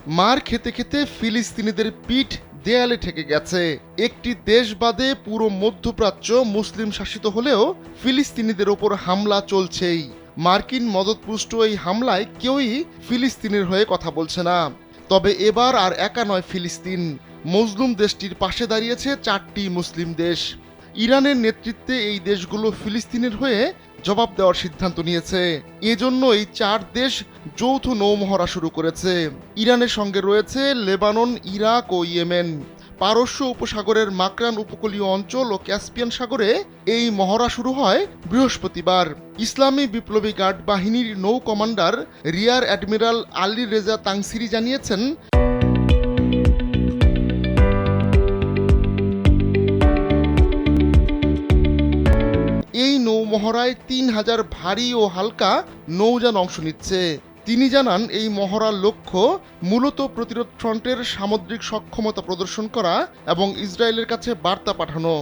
মার খেতে খেতে ফিলিস্তিনিদের পিঠ দেয়ালে ঠেকে গেছে। একটি দেশ বাদে পুরো মধ্যপ্রাচ্য মুসলিম শাসিত হলেও ফিলিস্তিনিদের ওপর হামলা চলছেই। মার্কিন মদতপুষ্ট এই হামলায় কেউই ফিলিস্তিনের হয়ে কথা বলছে না। তবে এবার আর একা নয় ফিলিস্তিন, মজলুম দেশটির পাশে দাঁড়িয়েছে 4টি মুসলিম দেশ। ইরানের নেতৃত্বে এই দেশগুলো ফিলিস্তিনের হয়ে জবাব দেওয়ার সিদ্ধান্ত নিয়েছে। এজন্য এই 4 দেশ যৌথ নৌমহড়া শুরু করেছে। ইরানের সঙ্গে রয়েছে লেবানন, ইরাক ও ইয়েমেন। পারস্য উপসাগরের মাকরান উপকূলীয় অঞ্চল ও ক্যাসপিয়ান সাগরে এই মহড়া শুরু হয় বৃহস্পতিবার। ইসলামী বিপ্লবী গার্ড বাহিনীর নৌ commander rear admiral Ali Reza Tangsiri জানিয়েছেন, এই নৌমহড়ায় 3000 ভারী ও হালকা নৌযান অংশ নিচ্ছে। তিনি জানান, এই মহড়ার লক্ষ্য মূলত প্রতিরোধ ফ্রন্টের সামুদ্রিক সক্ষমতা প্রদর্শন করা এবং ইসরায়েলের কাছে বার্তা পাঠানো।